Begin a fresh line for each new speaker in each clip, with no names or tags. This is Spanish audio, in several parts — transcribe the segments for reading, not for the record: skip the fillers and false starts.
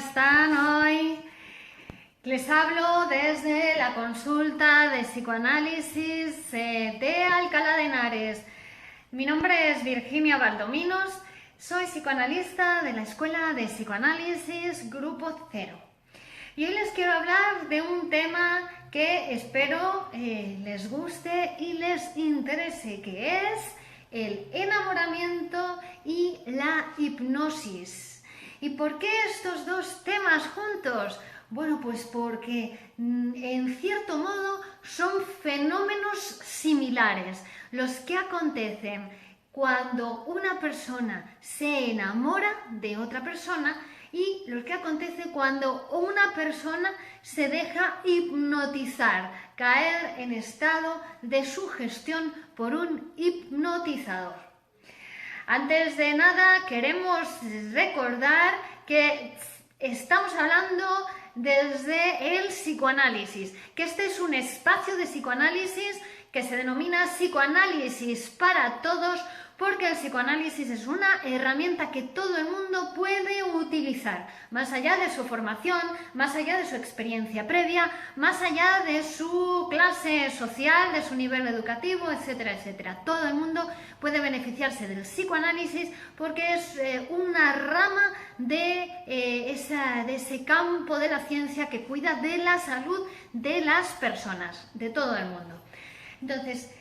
están hoy? Les hablo desde la consulta de psicoanálisis de Alcalá de Henares. Mi nombre es Virginia Valdominos, soy psicoanalista de la Escuela de Psicoanálisis Grupo Cero. Y hoy les quiero hablar de un tema que espero les guste y les interese, que es el enamoramiento y la hipnosis. ¿Y por qué estos dos temas juntos? Bueno, pues porque en cierto modo son fenómenos similares los que acontecen cuando una persona se enamora de otra persona y lo que acontece cuando una persona se deja hipnotizar, caer en estado de sugestión por un hipnotizador. Antes de nada, queremos recordar que estamos hablando desde el psicoanálisis, que este es un espacio de psicoanálisis que se denomina psicoanálisis para todos, porque el psicoanálisis es una herramienta que todo el mundo puede utilizar, más allá de su formación, más allá de su experiencia previa, más allá de su clase social, de su nivel educativo, etcétera, etcétera. Todo el mundo puede beneficiarse del psicoanálisis porque es una rama de ese campo de la ciencia que cuida de la salud de las personas, de todo el mundo. Entonces,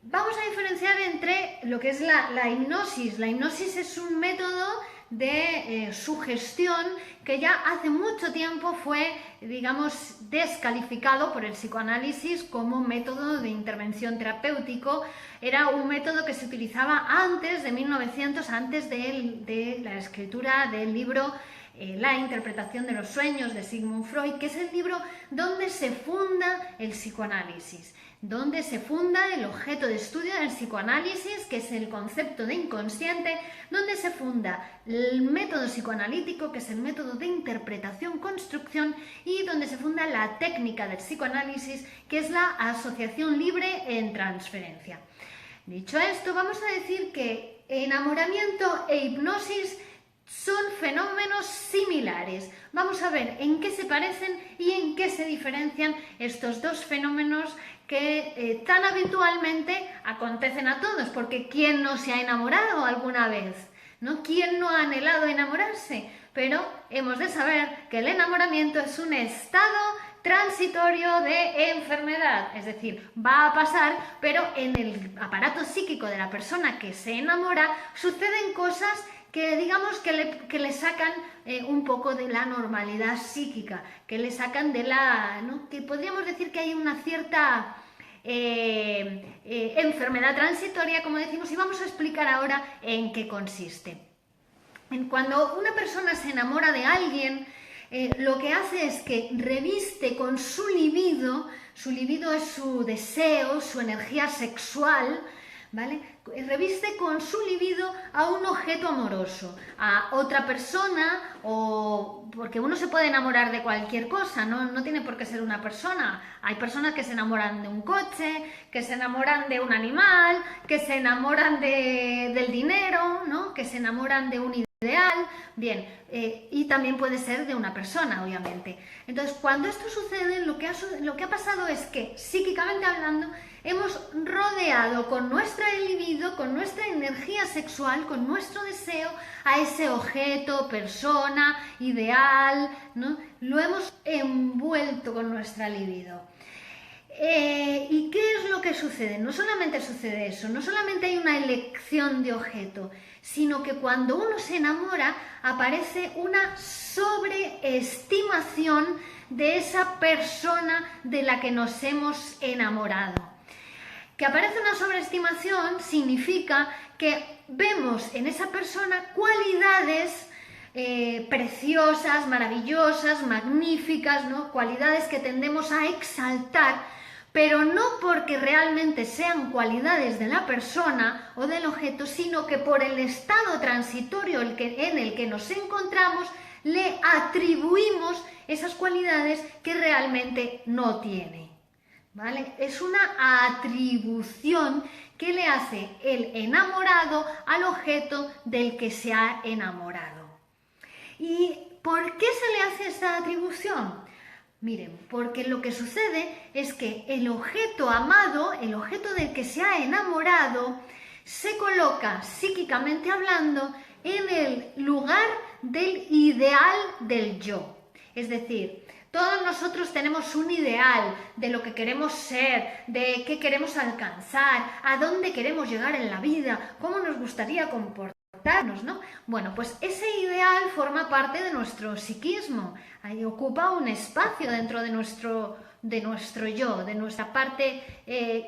vamos a diferenciar entre lo que es la hipnosis. La hipnosis es un método de sugestión que ya hace mucho tiempo fue, digamos, descalificado por el psicoanálisis como método de intervención terapéutico. Era un método que se utilizaba antes de 1900, antes de la escritura del libro La interpretación de los sueños de Sigmund Freud, que es el libro donde se funda el psicoanálisis, donde se funda el objeto de estudio del psicoanálisis, que es el concepto de inconsciente, donde se funda el método psicoanalítico, que es el método de interpretación-construcción, y donde se funda la técnica del psicoanálisis, que es la asociación libre en transferencia. Dicho esto, vamos a decir que enamoramiento e hipnosis son fenómenos similares. Vamos a ver en qué se parecen y en qué se diferencian estos dos fenómenos que tan habitualmente acontecen a todos, porque ¿quién no se ha enamorado alguna vez? ¿No? ¿Quién no ha anhelado enamorarse? Pero hemos de saber que el enamoramiento es un estado transitorio de enfermedad, es decir, va a pasar, pero en el aparato psíquico de la persona que se enamora suceden cosas que digamos que le sacan un poco de la normalidad psíquica, que le sacan de la, ¿no? Que podríamos decir que hay una cierta enfermedad transitoria, como decimos, y vamos a explicar ahora en qué consiste. Cuando una persona se enamora de alguien, lo que hace es que reviste con su libido es su deseo, su energía sexual, ¿vale? Reviste con su libido a un objeto amoroso, a otra persona, o porque uno se puede enamorar de cualquier cosa, no tiene por qué ser una persona. Hay personas que se enamoran de un coche, que se enamoran de un animal, que se enamoran del dinero, ¿no? Que se enamoran de un ideal, bien, y también puede ser de una persona, obviamente. Entonces, cuando esto sucede, lo que ha pasado es que, psíquicamente hablando, hemos rodeado con nuestra libido, con nuestra energía sexual, con nuestro deseo a ese objeto, persona, ideal, ¿no? Lo hemos envuelto con nuestra libido. ¿Y qué es lo que sucede? No solamente sucede eso, no solamente hay una elección de objeto, sino que cuando uno se enamora aparece una sobreestimación de esa persona de la que nos hemos enamorado. Que aparece una sobreestimación significa que vemos en esa persona cualidades preciosas, maravillosas, magníficas, ¿no? Cualidades que tendemos a exaltar, pero no porque realmente sean cualidades de la persona o del objeto, sino que por el estado transitorio en el que nos encontramos le atribuimos esas cualidades que realmente no tiene, ¿vale? Es una atribución que le hace el enamorado al objeto del que se ha enamorado. Y por qué se le hace esta atribución? Miren, porque lo que sucede es que el objeto amado, el objeto del que se ha enamorado, se coloca, psíquicamente hablando, en el lugar del ideal del yo. Es decir, todos nosotros tenemos un ideal de lo que queremos ser, de qué queremos alcanzar, a dónde queremos llegar en la vida, cómo nos gustaría comportarnos, ¿no? Bueno, pues ese ideal forma parte de nuestro psiquismo, ahí ocupa un espacio dentro de nuestro yo, de nuestra parte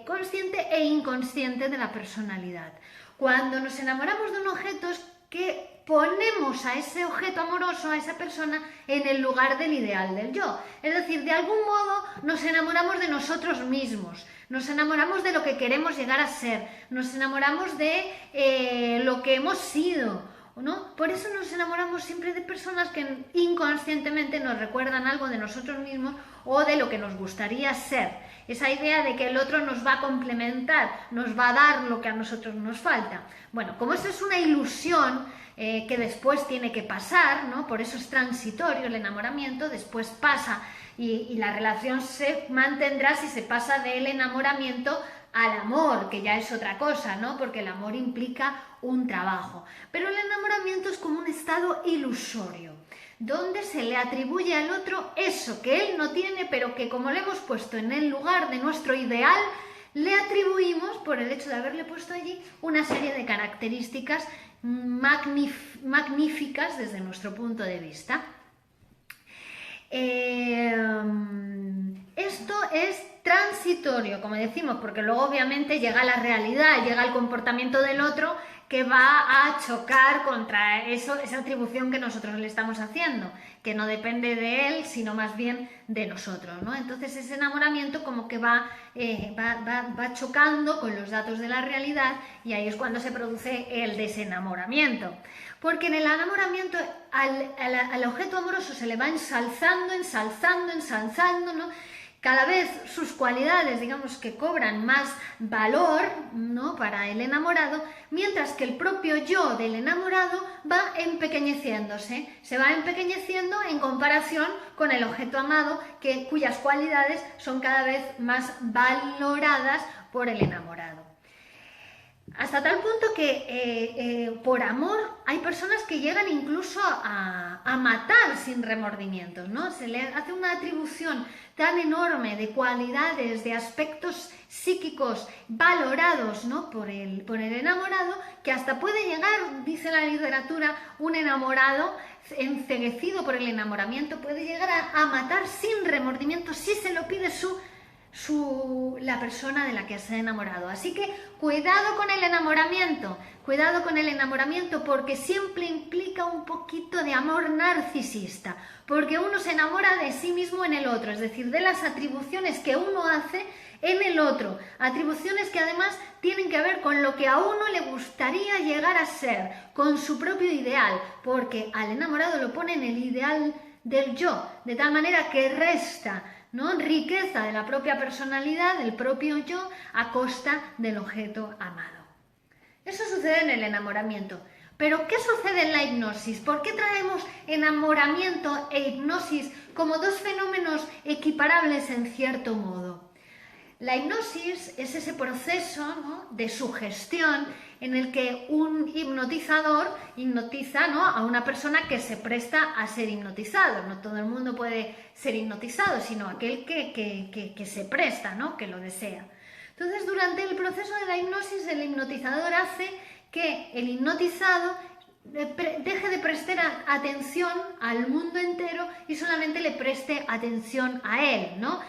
consciente e inconsciente de la personalidad. Cuando nos enamoramos de un objeto es que ponemos a ese objeto amoroso, a esa persona, en el lugar del ideal del yo. Es decir, de algún modo nos enamoramos de nosotros mismos, nos enamoramos de lo que queremos llegar a ser, nos enamoramos de lo que hemos sido, ¿no? Por eso nos enamoramos siempre de personas que inconscientemente nos recuerdan algo de nosotros mismos o de lo que nos gustaría ser. Esa idea de que el otro nos va a complementar, nos va a dar lo que a nosotros nos falta. Bueno, como eso es una ilusión que después tiene que pasar, ¿no? Por eso es transitorio el enamoramiento, después pasa y la relación se mantendrá si se pasa del enamoramiento al amor, que ya es otra cosa, ¿no? Porque el amor implica un trabajo. Pero el enamoramiento es como un estado ilusorio, donde se le atribuye al otro eso que él no tiene, pero que como le hemos puesto en el lugar de nuestro ideal, le atribuimos, por el hecho de haberle puesto allí, una serie de características magníficas desde nuestro punto de vista. Esto es transitorio, como decimos, porque luego obviamente llega la realidad, llega el comportamiento del otro que va a chocar contra eso, esa atribución que nosotros le estamos haciendo, que no depende de él, sino más bien de nosotros, ¿no? Entonces ese enamoramiento como que va chocando con los datos de la realidad y ahí es cuando se produce el desenamoramiento. Porque en el enamoramiento al objeto amoroso se le va ensalzando, ¿no? Cada vez sus cualidades, digamos, que cobran más valor, ¿no? Para el enamorado, mientras que el propio yo del enamorado va empequeñeciéndose, se va empequeñeciendo en comparación con el objeto amado, cuyas cualidades son cada vez más valoradas por el enamorado. Hasta tal punto que por amor hay personas que llegan incluso a matar sin remordimientos, ¿no? Se le hace una atribución tan enorme de cualidades, de aspectos psíquicos valorados, ¿no? por el enamorado, que hasta puede llegar, dice la literatura, un enamorado enceguecido por el enamoramiento, puede llegar a matar sin remordimiento si se lo pide la persona de la que se ha enamorado. Así que cuidado con el enamoramiento porque siempre implica un poquito de amor narcisista, porque uno se enamora de sí mismo en el otro, es decir, de las atribuciones que uno hace en el otro, atribuciones que además tienen que ver con lo que a uno le gustaría llegar a ser, con su propio ideal, porque al enamorado lo pone en el ideal del yo, de tal manera que resta, ¿no? Riqueza de la propia personalidad, del propio yo, a costa del objeto amado. Eso sucede en el enamoramiento. Pero, ¿qué sucede en la hipnosis? ¿Por qué traemos enamoramiento e hipnosis como dos fenómenos equiparables en cierto modo? La hipnosis es ese proceso, ¿no? de sugestión en el que un hipnotizador hipnotiza, ¿no? a una persona que se presta a ser hipnotizado. No todo el mundo puede ser hipnotizado, sino aquel que se presta, ¿no? que lo desea. Entonces, durante el proceso de la hipnosis, el hipnotizador hace que el hipnotizado deje de prestar atención al mundo entero y solamente le preste atención a él, ¿no?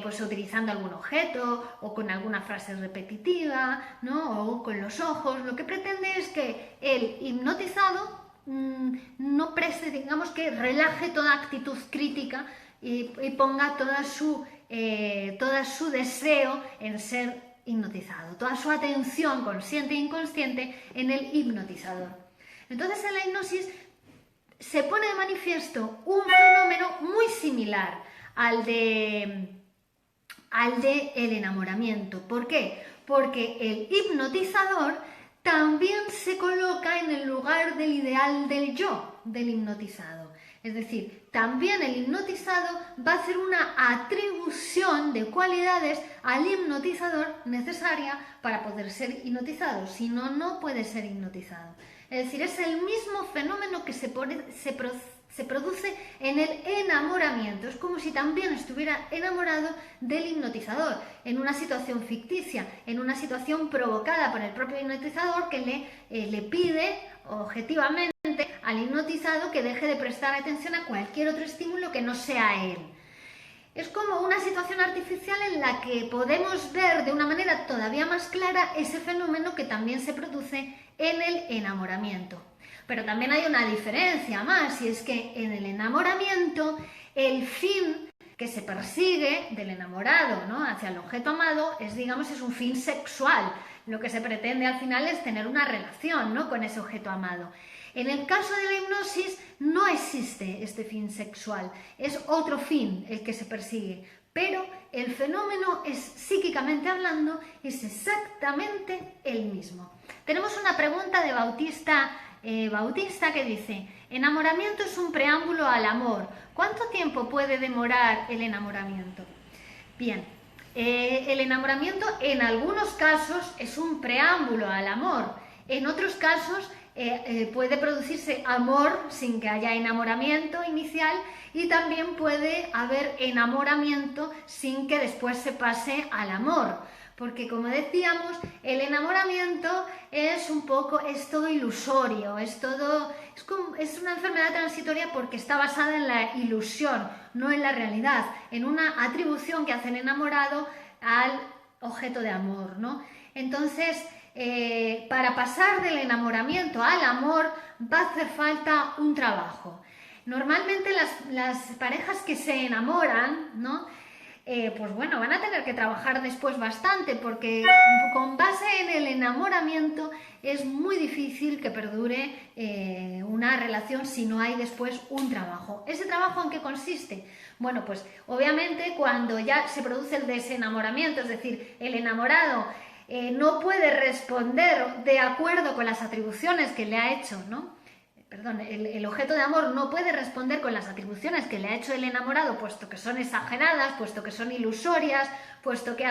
Pues utilizando algún objeto o con alguna frase repetitiva, ¿no? o con los ojos. Lo que pretende es que el hipnotizado no preste, digamos que relaje toda actitud crítica y ponga toda su deseo en ser hipnotizado, toda su atención consciente e inconsciente en el hipnotizador. Entonces en la hipnosis se pone de manifiesto un fenómeno muy similar al de el enamoramiento. ¿Por qué? Porque el hipnotizador también se coloca en el lugar del ideal del yo, del hipnotizado. Es decir, también el hipnotizado va a hacer una atribución de cualidades al hipnotizador necesaria para poder ser hipnotizado, si no, no puede ser hipnotizado. Es decir, es el mismo fenómeno que se produce en el enamoramiento. Es como si también estuviera enamorado del hipnotizador, en una situación ficticia, en una situación provocada por el propio hipnotizador que le pide objetivamente al hipnotizado que deje de prestar atención a cualquier otro estímulo que no sea él. Es como una situación artificial en la que podemos ver de una manera todavía más clara ese fenómeno que también se produce en el enamoramiento. Pero también hay una diferencia más, y es que en el enamoramiento el fin que se persigue del enamorado, ¿no?, hacia el objeto amado es un fin sexual. Lo que se pretende al final es tener una relación, ¿no?, con ese objeto amado. En el caso de la hipnosis no existe este fin sexual, es otro fin el que se persigue, pero el fenómeno psíquicamente hablando es exactamente el mismo. Tenemos una pregunta de Bautista que dice: enamoramiento es un preámbulo al amor. ¿Cuánto tiempo puede demorar el enamoramiento? Bien, el enamoramiento en algunos casos es un preámbulo al amor. En otros casos puede producirse amor sin que haya enamoramiento inicial, y también puede haber enamoramiento sin que después se pase al amor. Porque, como decíamos, el enamoramiento es todo ilusorio, es una enfermedad transitoria porque está basada en la ilusión, no en la realidad, en una atribución que hace el enamorado al objeto de amor, ¿no? Entonces, para pasar del enamoramiento al amor va a hacer falta un trabajo. Normalmente las parejas que se enamoran, ¿no?, van a tener que trabajar después bastante, porque con base en el enamoramiento es muy difícil que perdure una relación si no hay después un trabajo. ¿Ese trabajo en qué consiste? Bueno, pues obviamente cuando ya se produce el desenamoramiento, es decir, el enamorado no puede responder de acuerdo con las atribuciones que le ha hecho, ¿no? El objeto de amor no puede responder con las atribuciones que le ha hecho el enamorado, puesto que son exageradas, puesto que son ilusorias, puesto que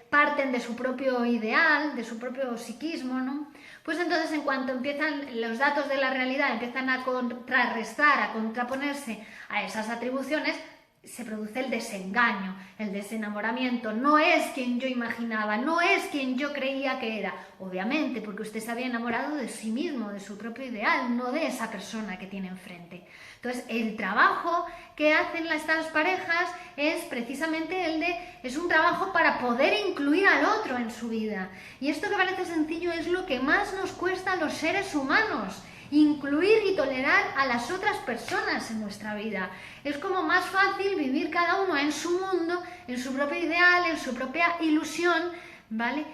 parten de su propio ideal, de su propio psiquismo, ¿no? Pues entonces, en cuanto empiezan los datos de la realidad, empiezan a contrarrestar, a contraponerse a esas atribuciones, se produce el desengaño, el desenamoramiento. No es quien yo imaginaba, no es quien yo creía que era. Obviamente, porque usted se había enamorado de sí mismo, de su propio ideal, no de esa persona que tiene enfrente. Entonces, el trabajo que hacen estas parejas es precisamente es un trabajo para poder incluir al otro en su vida. Y esto que parece sencillo es lo que más nos cuesta a los seres humanos: incluir y tolerar a las otras personas en nuestra vida. Es como más fácil vivir cada uno en su mundo, en su propio ideal, en su propia ilusión, ¿vale?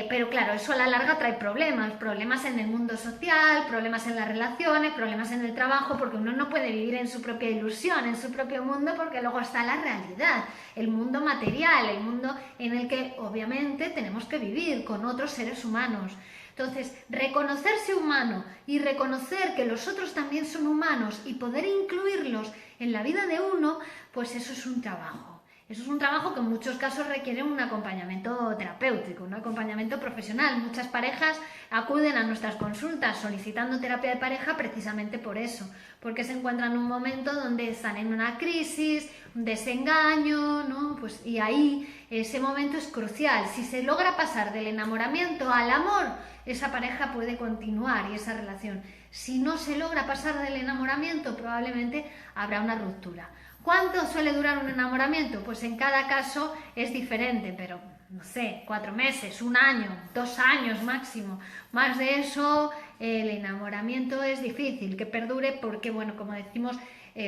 Pero claro, eso a la larga trae problemas en el mundo social, problemas en las relaciones, problemas en el trabajo, porque uno no puede vivir en su propia ilusión, en su propio mundo, porque luego está la realidad, el mundo material, el mundo en el que obviamente tenemos que vivir con otros seres humanos. Entonces, reconocerse humano y reconocer que los otros también son humanos y poder incluirlos en la vida de uno, pues eso es un trabajo. Eso es un trabajo que en muchos casos requiere un acompañamiento terapéutico, un acompañamiento profesional. Muchas parejas acuden a nuestras consultas solicitando terapia de pareja precisamente por eso, porque se encuentran en un momento donde están en una crisis, un desengaño, ¿no? Pues, y ahí ese momento es crucial. Si se logra pasar del enamoramiento al amor, esa pareja puede continuar y esa relación. Si no se logra pasar del enamoramiento, probablemente habrá una ruptura. ¿Cuánto suele durar un enamoramiento? Pues en cada caso es diferente, pero no sé, 4 meses, 1 año, 2 años máximo. Más de eso, el enamoramiento es difícil que perdure porque, bueno, como decimos,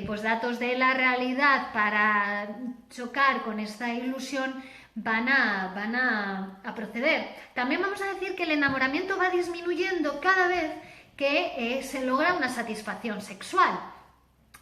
pues datos de la realidad para chocar con esta ilusión van a proceder. También vamos a decir que el enamoramiento va disminuyendo cada vez que se logra una satisfacción sexual.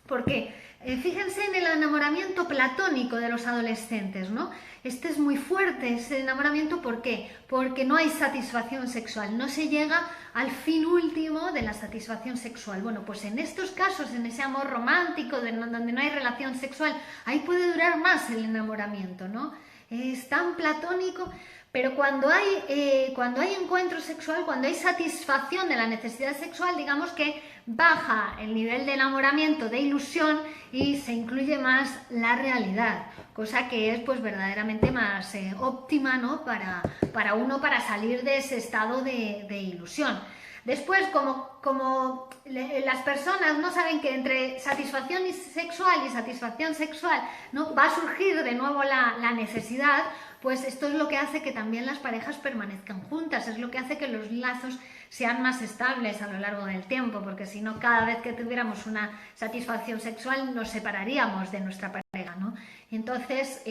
Porque Fíjense en el enamoramiento platónico de los adolescentes, ¿no? Este es muy fuerte, ese enamoramiento, ¿por qué? Porque no hay satisfacción sexual, no se llega al fin último de la satisfacción sexual. Bueno, pues en estos casos, en ese amor romántico, donde no hay relación sexual, ahí puede durar más el enamoramiento, ¿no? Es tan platónico, pero cuando hay encuentro sexual, cuando hay satisfacción de la necesidad sexual, digamos que baja el nivel de enamoramiento, de ilusión, y se incluye más la realidad, cosa que es pues verdaderamente más óptima, ¿no? para uno, para salir de ese estado de ilusión. Después, como las personas no saben que entre satisfacción sexual y satisfacción sexual, ¿no?, va a surgir de nuevo la necesidad, pues esto es lo que hace que también las parejas permanezcan juntas, es lo que hace que los lazos sean más estables a lo largo del tiempo, porque si no, cada vez que tuviéramos una satisfacción sexual nos separaríamos de nuestra pareja, ¿no? Entonces,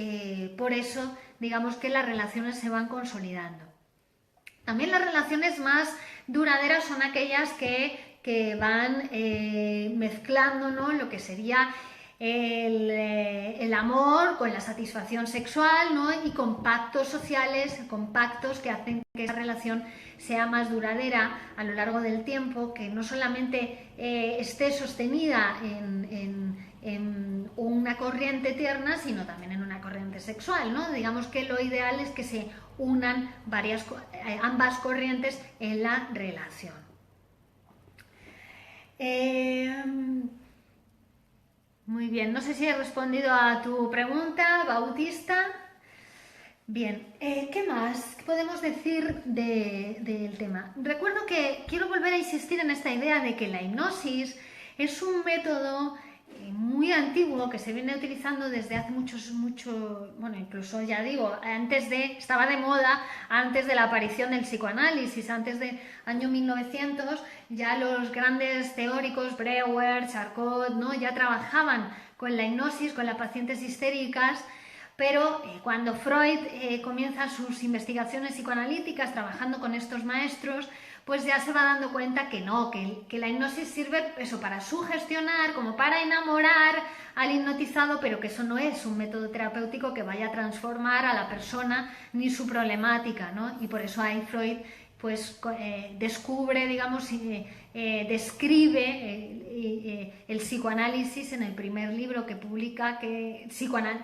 por eso, digamos que las relaciones se van consolidando. También las relaciones más duraderas son aquellas que van mezclando, ¿no?, lo que sería el amor con la satisfacción sexual, ¿no?, y con pactos sociales, con pactos que hacen que esa relación sea más duradera a lo largo del tiempo, que no solamente esté sostenida en una corriente eterna, sino también en una corriente sexual, ¿no? Digamos que lo ideal es que se unan ambas corrientes en la relación. Muy bien, no sé si he respondido a tu pregunta, Bautista. Bien, ¿qué más podemos decir del tema? Recuerdo que quiero volver a insistir en esta idea de que la hipnosis es un método muy antiguo que se viene utilizando desde hace bueno, incluso ya digo, estaba de moda antes de la aparición del psicoanálisis, antes del año 1900, ya los grandes teóricos, Breuer, Charcot, ¿no?, ya trabajaban con la hipnosis, con las pacientes histéricas. Pero cuando Freud comienza sus investigaciones psicoanalíticas trabajando con estos maestros, pues ya se va dando cuenta que no, que la hipnosis sirve eso para sugestionar, como para enamorar al hipnotizado, pero que eso no es un método terapéutico que vaya a transformar a la persona ni su problemática, ¿no? Y por eso ahí Freud pues descubre, digamos, describe el psicoanálisis en el primer libro que publica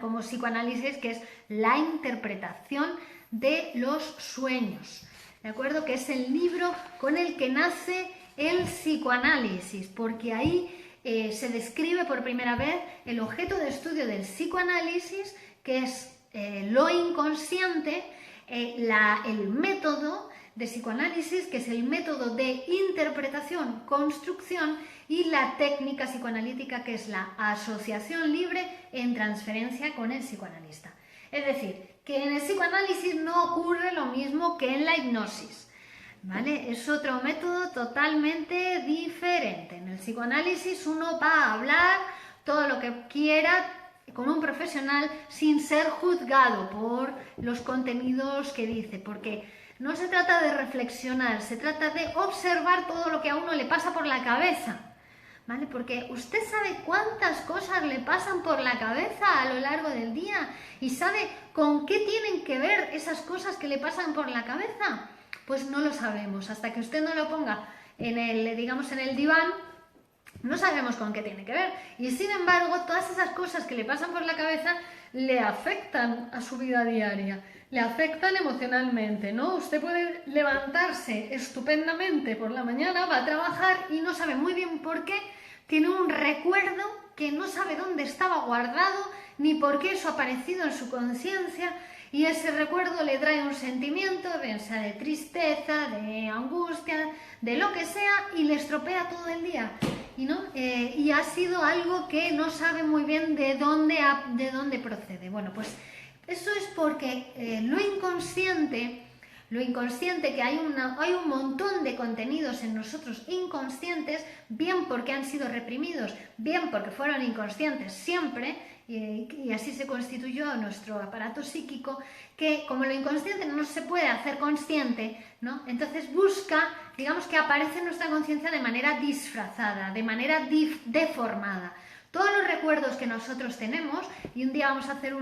como psicoanálisis, que es La interpretación de los sueños, ¿de acuerdo? Que es el libro con el que nace el psicoanálisis, porque ahí se describe por primera vez el objeto de estudio del psicoanálisis, que es lo inconsciente, el método de psicoanálisis, que es el método de interpretación, construcción, y la técnica psicoanalítica, que es la asociación libre en transferencia con el psicoanalista. Es decir, que en el psicoanálisis no ocurre lo mismo que en la hipnosis, ¿vale? Es otro método totalmente diferente. En el psicoanálisis uno va a hablar todo lo que quiera con un profesional sin ser juzgado por los contenidos que dice, porque no se trata de reflexionar, se trata de observar todo lo que a uno le pasa por la cabeza, ¿vale? Porque usted sabe cuántas cosas le pasan por la cabeza a lo largo del día y sabe con qué tienen que ver esas cosas que le pasan por la cabeza. Pues no lo sabemos, hasta que usted no lo ponga en el diván, no sabemos con qué tiene que ver. Y sin embargo, todas esas cosas que le pasan por la cabeza le afectan a su vida diaria, le afectan emocionalmente, ¿no? Usted puede levantarse estupendamente por la mañana, va a trabajar y no sabe muy bien por qué, tiene un recuerdo que no sabe dónde estaba guardado, ni por qué eso ha aparecido en su conciencia, y ese recuerdo le trae un sentimiento, bien sea de tristeza, de angustia, de lo que sea, y le estropea todo el día. Y ha sido algo que no sabe muy bien de dónde procede. Bueno, pues eso es porque lo inconsciente, que hay un montón de contenidos en nosotros inconscientes, bien porque han sido reprimidos, bien porque fueron inconscientes siempre, y así se constituyó nuestro aparato psíquico, que como lo inconsciente no se puede hacer consciente, ¿no? Entonces busca, digamos, que aparece en nuestra conciencia de manera disfrazada, de manera deformada. Todos los recuerdos que nosotros tenemos, y un día vamos a hacer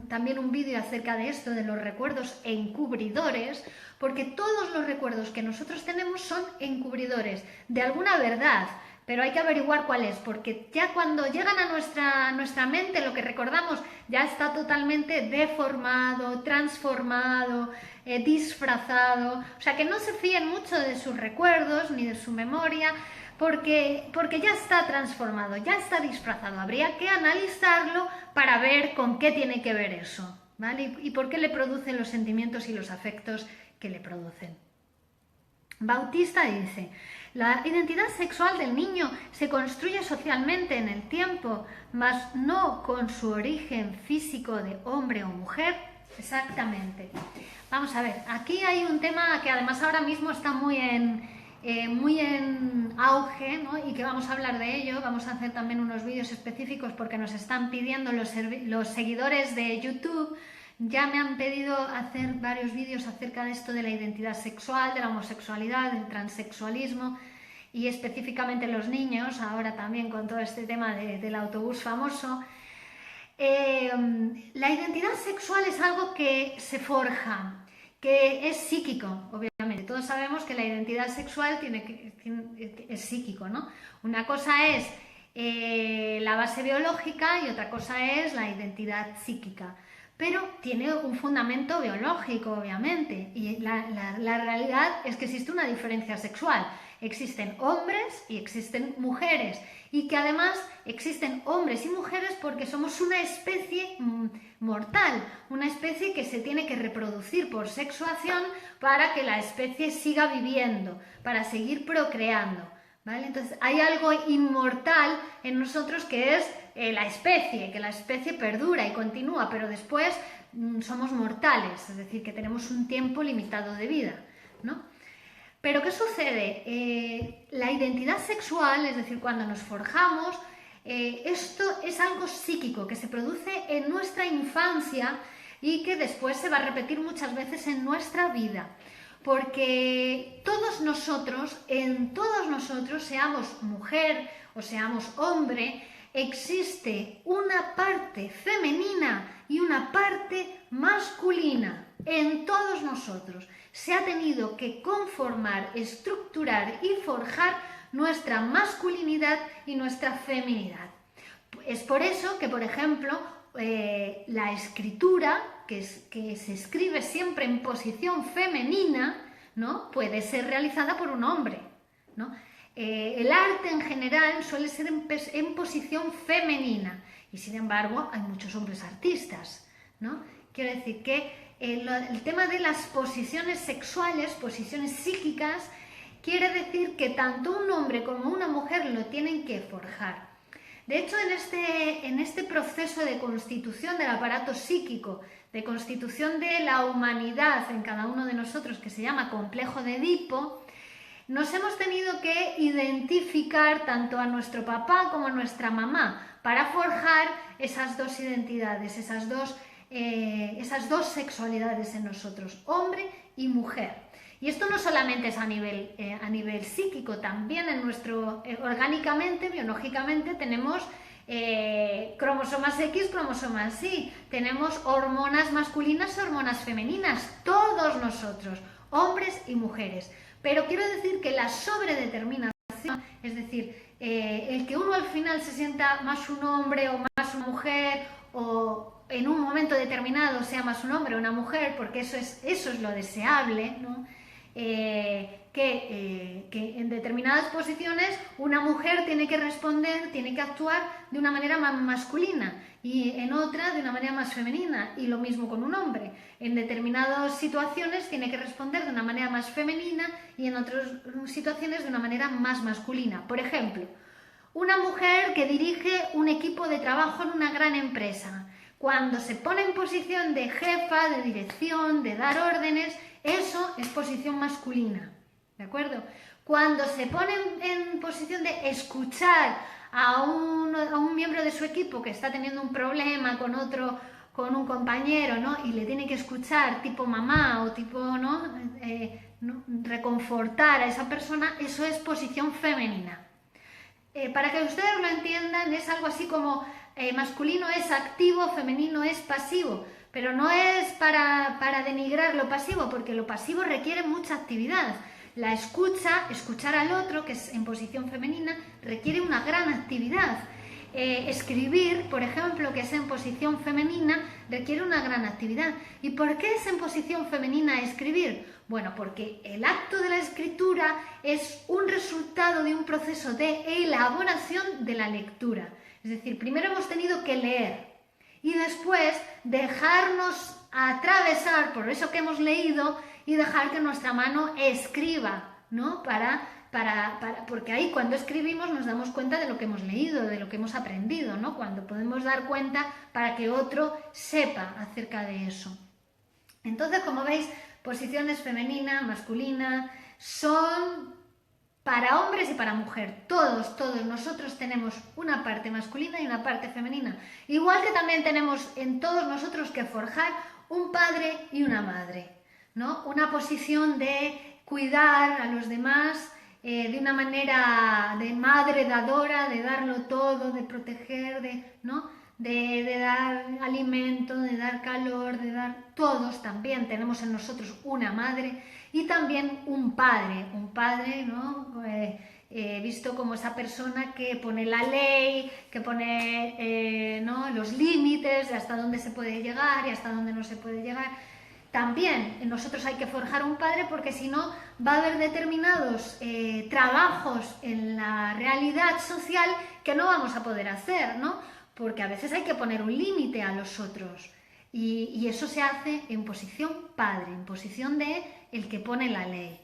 también un vídeo acerca de esto, de los recuerdos encubridores, porque todos los recuerdos que nosotros tenemos son encubridores de alguna verdad, pero hay que averiguar cuál es, porque ya cuando llegan a nuestra mente lo que recordamos ya está totalmente deformado, transformado, disfrazado. O sea, que no se fíen mucho de sus recuerdos ni de su memoria, porque ya está transformado, ya está disfrazado. Habría que analizarlo para ver con qué tiene que ver eso, ¿vale? Y por qué le producen los sentimientos y los afectos que le producen. Bautista dice: la identidad sexual del niño se construye socialmente en el tiempo, mas no con su origen físico de hombre o mujer. Exactamente. Vamos a ver, aquí hay un tema que además ahora mismo está muy en auge, ¿no? Y que vamos a hablar de ello. Vamos a hacer también unos vídeos específicos porque nos están pidiendo los seguidores de YouTube. Ya me han pedido hacer varios vídeos acerca de esto de la identidad sexual, de la homosexualidad, del transexualismo, y específicamente los niños, ahora también con todo este tema del autobús famoso. La identidad sexual es algo que se forja, que es psíquico, obviamente. Todos sabemos que la identidad sexual es psíquico, ¿no? Una cosa es la base biológica y otra cosa es la identidad psíquica. Pero tiene un fundamento biológico, obviamente, y la realidad es que existe una diferencia sexual. Existen hombres y existen mujeres, y que además existen hombres y mujeres porque somos una especie mortal, una especie que se tiene que reproducir por sexuación para que la especie siga viviendo, para seguir procreando, ¿vale? Entonces hay algo inmortal en nosotros que es la especie, que la especie perdura y continúa, pero después somos mortales, es decir, que tenemos un tiempo limitado de vida, ¿no? Pero ¿qué sucede? La identidad sexual, es decir, cuando nos forjamos, esto es algo psíquico que se produce en nuestra infancia y que después se va a repetir muchas veces en nuestra vida. Porque en todos nosotros, seamos mujer o seamos hombre, existe una parte femenina y una parte masculina. En todos nosotros se ha tenido que conformar, estructurar y forjar nuestra masculinidad y nuestra feminidad. Es por eso que, por ejemplo, la escritura, que se escribe siempre en posición femenina, ¿no?, puede ser realizada por un hombre, ¿no? El arte en general suele ser en posición femenina, y sin embargo hay muchos hombres artistas, ¿no? Quiero decir que el tema de las posiciones sexuales, posiciones psíquicas, quiere decir que tanto un hombre como una mujer lo tienen que forjar. De hecho, en este proceso de constitución del aparato psíquico, de constitución de la humanidad en cada uno de nosotros, que se llama complejo de Edipo, nos hemos tenido que identificar tanto a nuestro papá como a nuestra mamá para forjar esas dos identidades, esas dos sexualidades en nosotros, hombre y mujer. Y esto no solamente es a nivel psíquico, también en orgánicamente, biológicamente, tenemos cromosomas X, cromosomas Y, tenemos hormonas masculinas y hormonas femeninas, todos nosotros, hombres y mujeres. Pero quiero decir que la sobredeterminación, es decir, el que uno al final se sienta más un hombre o más una mujer, o en un momento determinado sea más un hombre o una mujer, porque eso es lo deseable, ¿no? Que en determinadas posiciones una mujer tiene que responder, tiene que actuar de una manera más masculina y en otra de una manera más femenina, y lo mismo con un hombre. En determinadas situaciones tiene que responder de una manera más femenina y en otras situaciones de una manera más masculina. Por ejemplo, una mujer que dirige un equipo de trabajo en una gran empresa, cuando se pone en posición de jefa, de dirección, de dar órdenes, eso es posición masculina, ¿de acuerdo? Cuando se pone en posición de escuchar a un miembro de su equipo que está teniendo un problema con un compañero, ¿no?, y le tiene que escuchar tipo mamá o tipo, ¿no?, reconfortar a esa persona, eso es posición femenina. para que ustedes lo entiendan, es algo así como masculino es activo, femenino es pasivo, pero no es para denigrar lo pasivo, porque lo pasivo requiere mucha actividad. La escucha, escuchar al otro, que es en posición femenina, requiere una gran actividad. Escribir, por ejemplo, que es en posición femenina, requiere una gran actividad. ¿Y por qué es en posición femenina escribir? Bueno, porque el acto de la escritura es un resultado de un proceso de elaboración de la lectura. Es decir, primero hemos tenido que leer y después dejarnos atravesar por eso que hemos leído y dejar que nuestra mano escriba, ¿no? Porque ahí cuando escribimos nos damos cuenta de lo que hemos leído, de lo que hemos aprendido, ¿no? Cuando podemos dar cuenta para que otro sepa acerca de eso. Entonces, como veis, posiciones femenina, masculina, son para hombres y para mujer. Todos nosotros tenemos una parte masculina y una parte femenina. Igual que también tenemos en todos nosotros que forjar un padre y una madre, ¿no? Una posición de cuidar a los demás de una manera de madre dadora, de darlo todo, de proteger, ¿no? De dar alimento, de dar calor, de dar... Todos también tenemos en nosotros una madre y también un padre, ¿no? Visto como esa persona que pone la ley, que pone ¿no? los límites de hasta dónde se puede llegar y hasta dónde no se puede llegar. También en nosotros hay que forjar un padre porque si no va a haber determinados trabajos en la realidad social que no vamos a poder hacer, ¿no? Porque a veces hay que poner un límite a los otros y eso se hace en posición padre, en posición de el que pone la ley.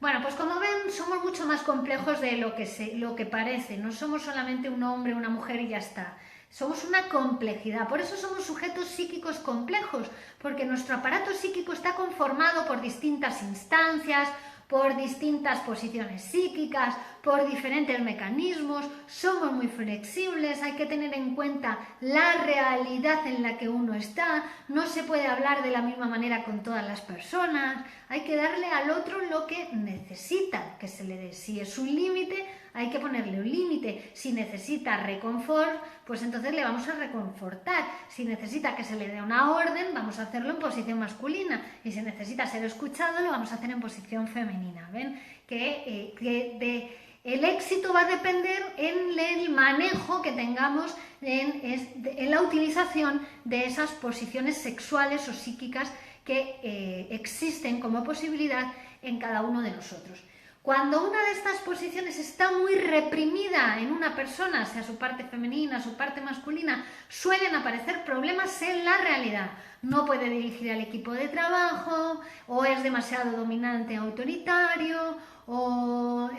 Bueno, pues como ven, somos mucho más complejos de lo que parece, no somos solamente un hombre, una mujer y ya está. Somos una complejidad, por eso somos sujetos psíquicos complejos, porque nuestro aparato psíquico está conformado por distintas instancias, por distintas posiciones psíquicas, por diferentes mecanismos, somos muy flexibles, hay que tener en cuenta la realidad en la que uno está, no se puede hablar de la misma manera con todas las personas, hay que darle al otro lo que necesita que se le dé. Si es un límite, hay que ponerle un límite. Si necesita reconfort, pues entonces le vamos a reconfortar. Si necesita que se le dé una orden, vamos a hacerlo en posición masculina. Y si necesita ser escuchado, lo vamos a hacer en posición femenina. ¿Ven? El éxito va a depender en el manejo que tengamos en la utilización de esas posiciones sexuales o psíquicas que existen como posibilidad en cada uno de nosotros. Cuando una de estas posiciones está muy reprimida en una persona, sea su parte femenina, su parte masculina, suelen aparecer problemas en la realidad. No puede dirigir al equipo de trabajo, o es demasiado dominante, autoritario, o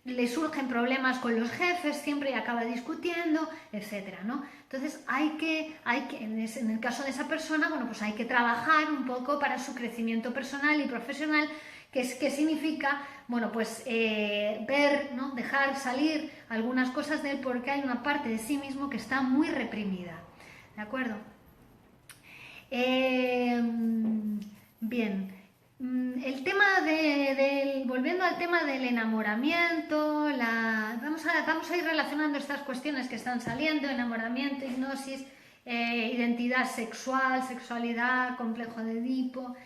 le surgen problemas con los jefes, siempre acaba discutiendo, etcétera, ¿no? Entonces en el caso de esa persona, bueno, pues hay que trabajar un poco para su crecimiento personal y profesional. ¿Qué significa? Bueno, pues ver, ¿no? Dejar salir algunas cosas de él porque hay una parte de sí mismo que está muy reprimida. ¿De acuerdo? Bien. El tema volviendo al tema del enamoramiento, vamos a ir relacionando estas cuestiones que están saliendo: enamoramiento, hipnosis, identidad sexual, sexualidad, complejo de Edipo.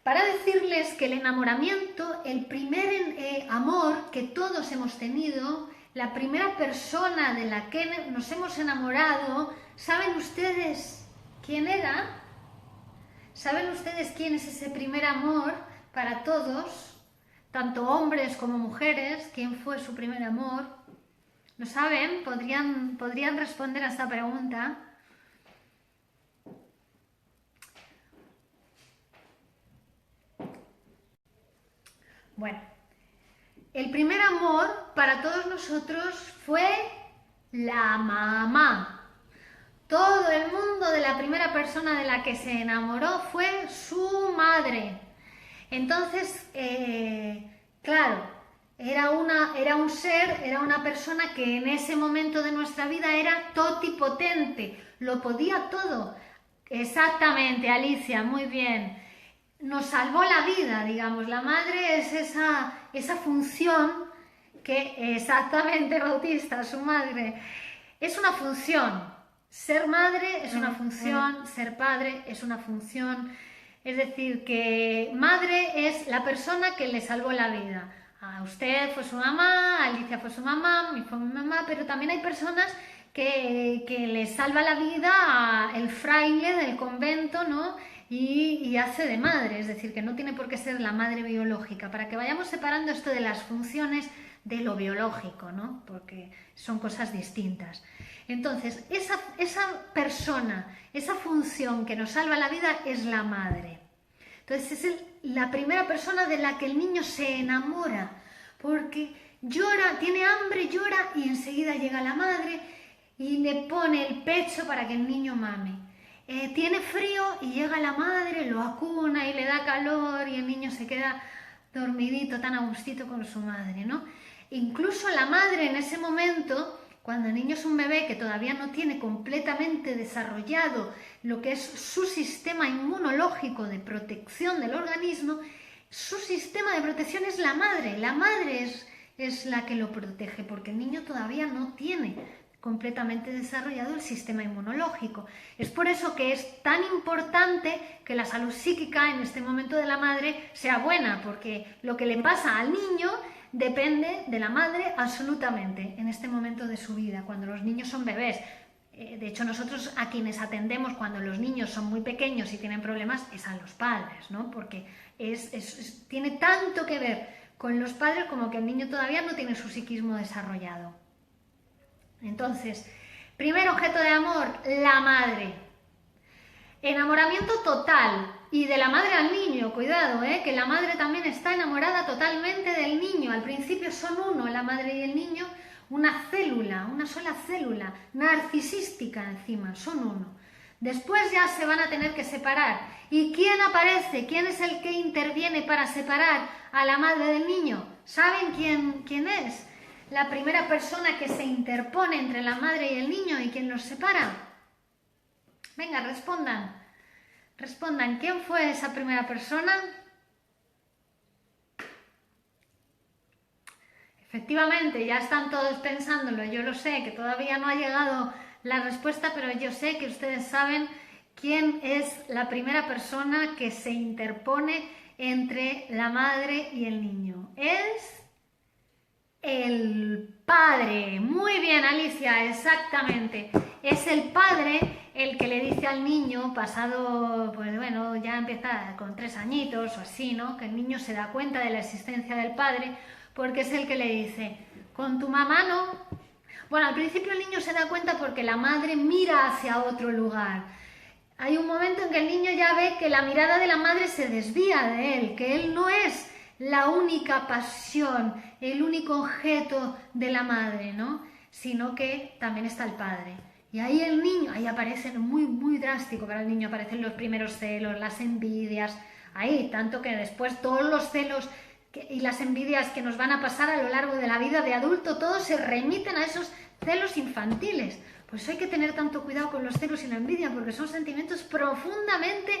Para decirles que el enamoramiento, el primer amor que todos hemos tenido, la primera persona de la que nos hemos enamorado, ¿saben ustedes quién era? ¿Saben ustedes quién es ese primer amor para todos, tanto hombres como mujeres? ¿Quién fue su primer amor? ¿Lo saben? ¿Podrían responder a esta pregunta? Bueno, el primer amor para todos nosotros fue la mamá. Todo el mundo de la primera persona de la que se enamoró fue su madre. Entonces, claro, era un ser, era una persona que en ese momento de nuestra vida era totipotente, lo podía todo. Exactamente, Alicia, muy bien. Nos salvó la vida, digamos. La madre es esa función que exactamente Bautista, su madre, es una función. Ser madre es una función, ser padre es una función. Es decir, que madre es la persona que le salvó la vida. A usted fue su mamá, a Alicia fue su mamá, mi fue mi mamá, pero también hay personas que le salva la vida el fraile del convento, ¿no? Y hace de madre, es decir, que no tiene por qué ser la madre biológica, para que vayamos separando esto de las funciones de lo biológico, ¿no? Porque son cosas distintas. Entonces, esa persona, esa función que nos salva la vida es la madre. Entonces, es la primera persona de la que el niño se enamora, porque llora, tiene hambre, llora y enseguida llega la madre y le pone el pecho para que el niño mame. Tiene frío y llega la madre, lo acuna y le da calor y el niño se queda dormidito, tan a gustito con su madre, ¿no? Incluso la madre en ese momento, cuando el niño es un bebé que todavía no tiene completamente desarrollado lo que es su sistema inmunológico de protección del organismo, su sistema de protección es la madre. La madre es la que lo protege porque el niño todavía no tiene completamente desarrollado el sistema inmunológico. Es por eso que es tan importante que la salud psíquica en este momento de la madre sea buena, porque lo que le pasa al niño depende de la madre absolutamente en este momento de su vida, cuando los niños son bebés. De hecho, nosotros a quienes atendemos cuando los niños son muy pequeños y tienen problemas es a los padres, ¿no? Porque tiene tanto que ver con los padres como que el niño todavía no tiene su psiquismo desarrollado. Entonces, primer objeto de amor, la madre. Enamoramiento total. Y de la madre al niño, cuidado, que la madre también está enamorada totalmente del niño. Al principio son uno, la madre y el niño, una célula, una sola célula, narcisística encima, son uno. Después ya se van a tener que separar. ¿Y quién aparece? ¿Quién es el que interviene para separar a la madre del niño? ¿Saben quién es? La primera persona que se interpone entre la madre y el niño y quien los separa. Venga, respondan. Respondan, ¿quién fue esa primera persona? Efectivamente, ya están todos pensándolo. Yo lo sé, que todavía no ha llegado la respuesta, pero yo sé que ustedes saben quién es la primera persona que se interpone entre la madre y el niño. Es el padre. Muy bien, Alicia, exactamente. Es el padre el que le dice al niño, pasado, pues bueno, ya empieza con 3 añitos o así, ¿no? Que el niño se da cuenta de la existencia del padre, porque es el que le dice, con tu mamá no. Bueno, al principio el niño se da cuenta porque la madre mira hacia otro lugar. Hay un momento en que el niño ya ve que la mirada de la madre se desvía de él, que él no es la única pasión, el único objeto de la madre, ¿no? Sino que también está el padre. Y ahí el niño, ahí aparecen muy drástico para el niño, aparecen los primeros celos, las envidias, ahí, tanto que después todos los celos y las envidias que nos van a pasar a lo largo de la vida de adulto, todos se remiten a esos celos infantiles. Pues hay que tener tanto cuidado con los celos y la envidia porque son sentimientos profundamente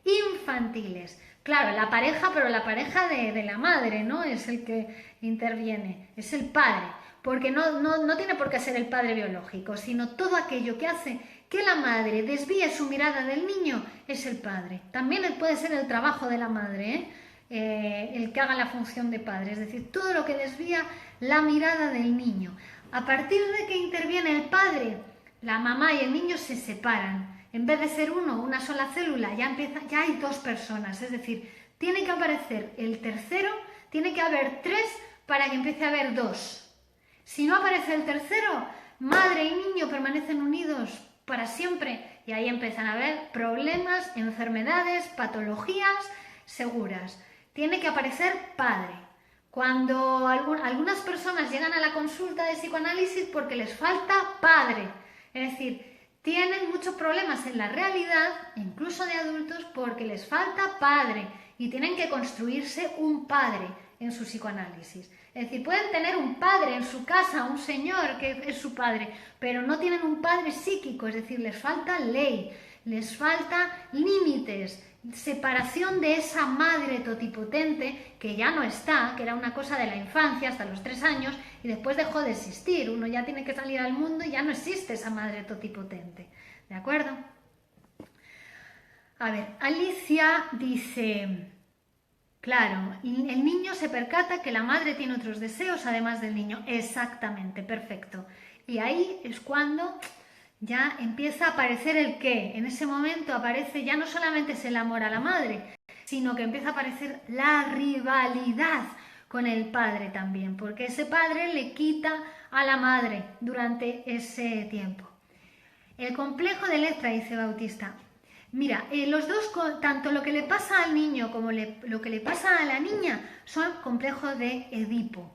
infantiles. Claro, la pareja, pero la pareja de la madre, ¿no? Es el que interviene, es el padre, porque no tiene por qué ser el padre biológico, sino todo aquello que hace que la madre desvíe su mirada del niño es el padre. También puede ser el trabajo de la madre, el que haga la función de padre, es decir, todo lo que desvía la mirada del niño. A partir de que interviene el padre, la mamá y el niño se separan. En vez de ser uno, una sola célula, ya hay 2 personas, es decir, tiene que aparecer el tercero, tiene que haber 3 para que empiece a haber 2. Si no aparece el tercero, madre y niño permanecen unidos para siempre y ahí empiezan a haber problemas, enfermedades, patologías seguras. Tiene que aparecer padre. Cuando algunas personas llegan a la consulta de psicoanálisis porque les falta padre, es decir, tienen muchos problemas en la realidad, incluso de adultos, porque les falta padre y tienen que construirse un padre en su psicoanálisis. Es decir, pueden tener un padre en su casa, un señor que es su padre, pero no tienen un padre psíquico, es decir, les falta ley, les falta límites, separación de esa madre totipotente que ya no está, que era una cosa de la infancia hasta los 3 años y después dejó de existir. Uno ya tiene que salir al mundo y ya no existe esa madre totipotente. ¿De acuerdo? A ver, Alicia dice... Claro, el niño se percata que la madre tiene otros deseos además del niño. Exactamente, perfecto. Y ahí es cuando ya empieza a aparecer el qué. En ese momento aparece ya no solamente es el amor a la madre, sino que empieza a aparecer la rivalidad con el padre también, porque ese padre le quita a la madre durante ese tiempo. El complejo de Electra, dice Bautista. Mira, los dos, tanto lo que le pasa al niño como lo que le pasa a la niña, son complejos de Edipo.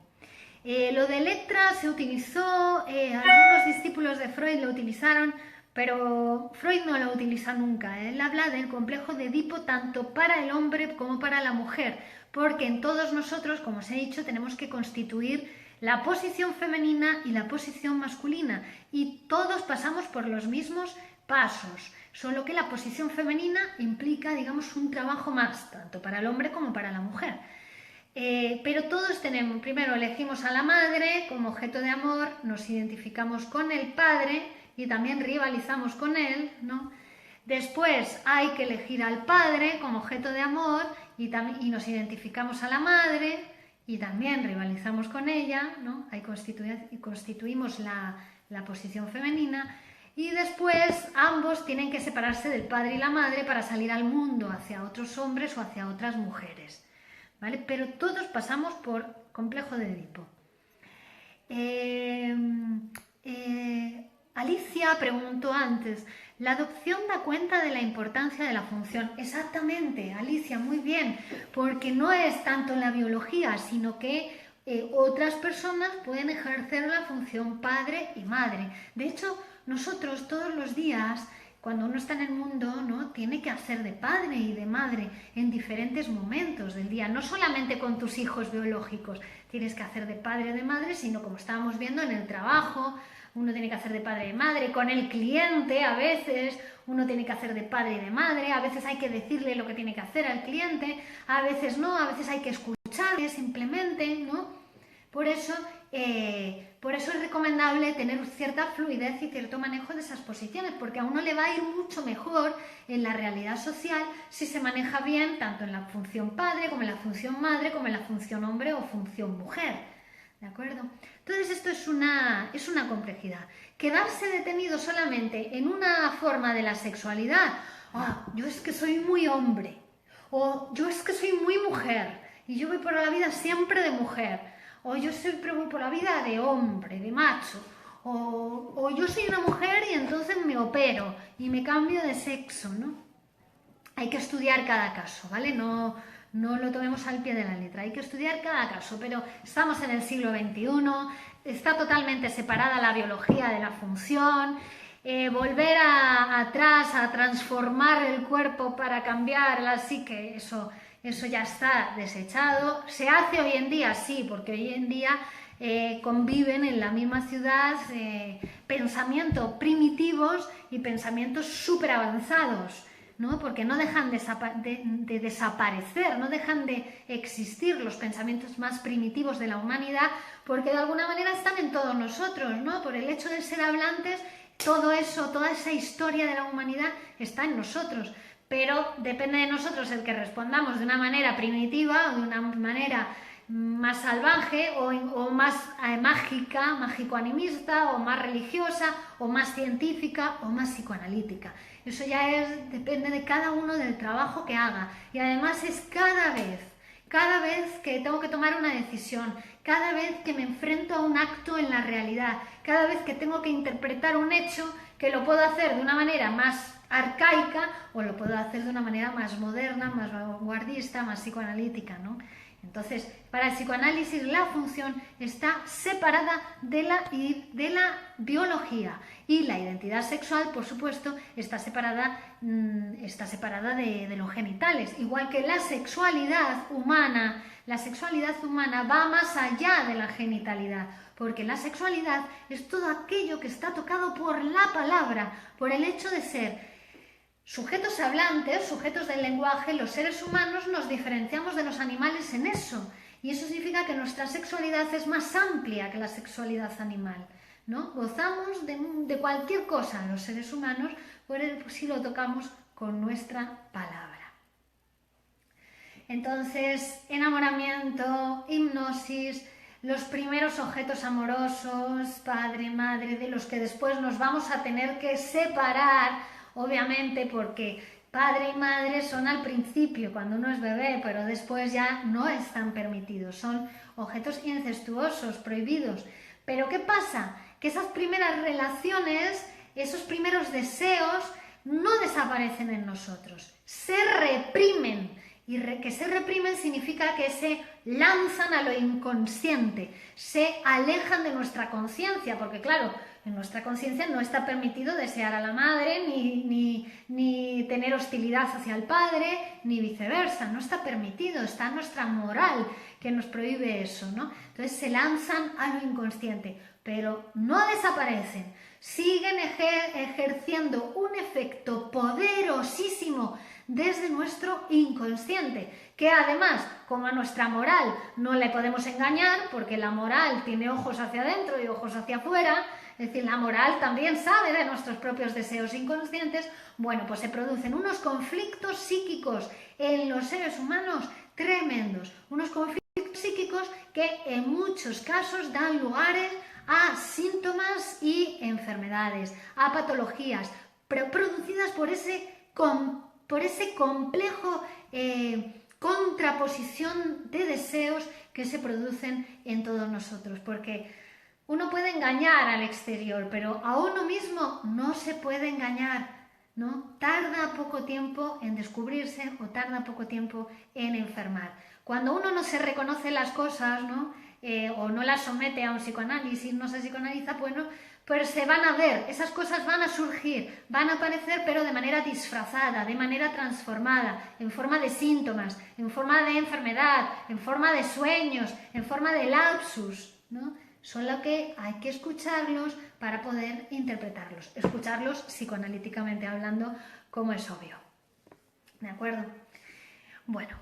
Lo de Electra se utilizó, algunos discípulos de Freud lo utilizaron, pero Freud no lo utiliza nunca. Él habla del complejo de Edipo tanto para el hombre como para la mujer, porque en todos nosotros, como os he dicho, tenemos que constituir la posición femenina y la posición masculina, y todos pasamos por los mismos pasos, solo que la posición femenina implica, digamos, un trabajo más, tanto para el hombre como para la mujer. Pero todos tenemos, primero elegimos a la madre como objeto de amor, nos identificamos con el padre y también rivalizamos con él, ¿no? Después hay que elegir al padre como objeto de amor y nos identificamos a la madre y también rivalizamos con ella, ¿no? Ahí constituimos la posición femenina. Y después ambos tienen que separarse del padre y la madre para salir al mundo hacia otros hombres o hacia otras mujeres, ¿vale? Pero todos pasamos por complejo de Edipo. Alicia preguntó antes, ¿la adopción da cuenta de la importancia de la función? Exactamente, Alicia, muy bien, porque no es tanto la biología, sino que otras personas pueden ejercer la función padre y madre. De hecho, nosotros todos los días, cuando uno está en el mundo, ¿no?, tiene que hacer de padre y de madre en diferentes momentos del día, no solamente con tus hijos biológicos, tienes que hacer de padre y de madre, sino como estábamos viendo en el trabajo, uno tiene que hacer de padre y de madre, con el cliente a veces uno tiene que hacer de padre y de madre, a veces hay que decirle lo que tiene que hacer al cliente, a veces no, a veces hay que escucharle simplemente, ¿no? Por eso es recomendable tener cierta fluidez y cierto manejo de esas posiciones, porque a uno le va a ir mucho mejor en la realidad social si se maneja bien tanto en la función padre, como en la función madre, como en la función hombre o función mujer. ¿De acuerdo? Entonces esto es una complejidad. Quedarse detenido solamente en una forma de la sexualidad, yo es que soy muy hombre, o yo es que soy muy mujer, y yo voy por la vida siempre de mujer, o yo siempre voy por la vida de hombre, de macho, o yo soy una mujer y entonces me opero y me cambio de sexo, ¿no? Hay que estudiar cada caso, ¿vale? No lo tomemos al pie de la letra, hay que estudiar cada caso, pero estamos en el siglo XXI, está totalmente separada la biología de la función, volver atrás a transformar el cuerpo para cambiar la psique, eso ya está desechado. Se hace hoy en día, sí, porque hoy en día conviven en la misma ciudad pensamientos primitivos y pensamientos súper avanzados, ¿no? Porque no dejan de desaparecer, no dejan de existir los pensamientos más primitivos de la humanidad, porque de alguna manera están en todos nosotros, ¿no? Por el hecho de ser hablantes, todo eso, toda esa historia de la humanidad está en nosotros. Pero depende de nosotros el que respondamos de una manera primitiva o de una manera más salvaje o más mágica, mágico-animista o más religiosa o más científica o más psicoanalítica. Eso ya depende de cada uno del trabajo que haga, y además es cada vez que tengo que tomar una decisión, cada vez que me enfrento a un acto en la realidad, cada vez que tengo que interpretar un hecho, que lo puedo hacer de una manera más arcaica o lo puedo hacer de una manera más moderna, más vanguardista, más psicoanalítica, ¿no? Entonces, para el psicoanálisis la función está separada de la biología, y la identidad sexual, por supuesto, está separada de los genitales, igual que la sexualidad humana va más allá de la genitalidad, porque la sexualidad es todo aquello que está tocado por la palabra, por el hecho de ser sujetos hablantes, sujetos del lenguaje. Los seres humanos nos diferenciamos de los animales en eso, Y eso significa que nuestra sexualidad es más amplia que la sexualidad animal, ¿no? Gozamos de cualquier cosa los seres humanos si lo tocamos con nuestra palabra. Entonces, enamoramiento, hipnosis, los primeros objetos amorosos, padre, madre, de los que después nos vamos a tener que separar, obviamente, porque padre y madre son al principio, cuando uno es bebé, pero después ya no están permitidos, son objetos incestuosos, prohibidos. Pero ¿qué pasa? Que esas primeras relaciones, esos primeros deseos, no desaparecen en nosotros, se reprimen. Y que se reprimen significa que se lanzan a lo inconsciente, se alejan de nuestra conciencia, porque claro, en nuestra conciencia no está permitido desear a la madre, ni tener hostilidad hacia el padre, ni viceversa, no está permitido, está nuestra moral que nos prohíbe eso, ¿no? Entonces se lanzan a lo inconsciente, pero no desaparecen, siguen ejerciendo un efecto poderosísimo desde nuestro inconsciente, que además, como a nuestra moral no le podemos engañar, porque la moral tiene ojos hacia adentro y ojos hacia afuera, es decir, la moral también sabe de nuestros propios deseos inconscientes, bueno, pues se producen unos conflictos psíquicos en los seres humanos tremendos, unos conflictos psíquicos que en muchos casos dan lugares a síntomas y enfermedades, a patologías, producidas por ese complejo contraposición de deseos que se producen en todos nosotros, porque uno puede engañar al exterior, pero a uno mismo no se puede engañar, ¿no? Tarda poco tiempo en descubrirse o tarda poco tiempo en enfermar. Cuando uno no se reconoce las cosas, ¿no? O no las somete a un psicoanálisis, no se psicoanaliza, bueno, pues se van a ver, esas cosas van a surgir, van a aparecer, pero de manera disfrazada, de manera transformada, en forma de síntomas, en forma de enfermedad, en forma de sueños, en forma de lapsus, ¿no? Solo que hay que escucharlos para poder interpretarlos, escucharlos psicoanalíticamente hablando, como es obvio. ¿De acuerdo? Bueno,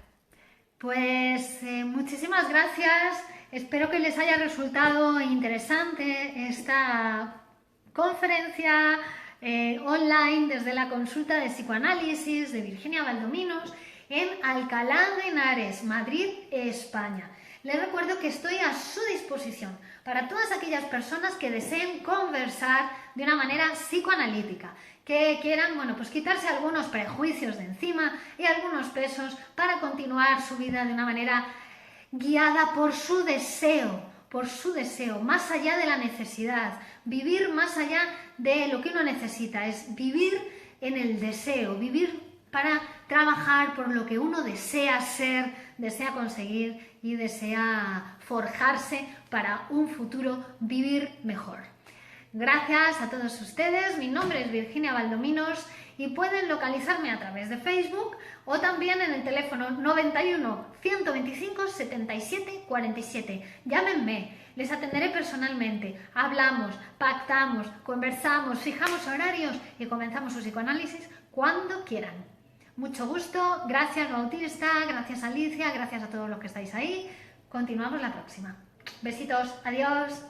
pues muchísimas gracias. Espero que les haya resultado interesante esta conferencia online desde la consulta de psicoanálisis de Virginia Valdominos en Alcalá de Henares, Madrid, España. Les recuerdo que estoy a su disposición para todas aquellas personas que deseen conversar de una manera psicoanalítica, que quieran, bueno, pues quitarse algunos prejuicios de encima y algunos pesos para continuar su vida de una manera guiada por su deseo, más allá de la necesidad, vivir más allá de lo que uno necesita, es vivir en el deseo, vivir para trabajar por lo que uno desea ser, desea conseguir y desea forjarse para un futuro vivir mejor. Gracias a todos ustedes, mi nombre es Virginia Valdominos y pueden localizarme a través de Facebook o también en el teléfono 91 125 77 47. Llámenme, les atenderé personalmente, hablamos, pactamos, conversamos, fijamos horarios y comenzamos su psicoanálisis cuando quieran. Mucho gusto, gracias Bautista, gracias Alicia, gracias a todos los que estáis ahí. Continuamos la próxima. Besitos, adiós.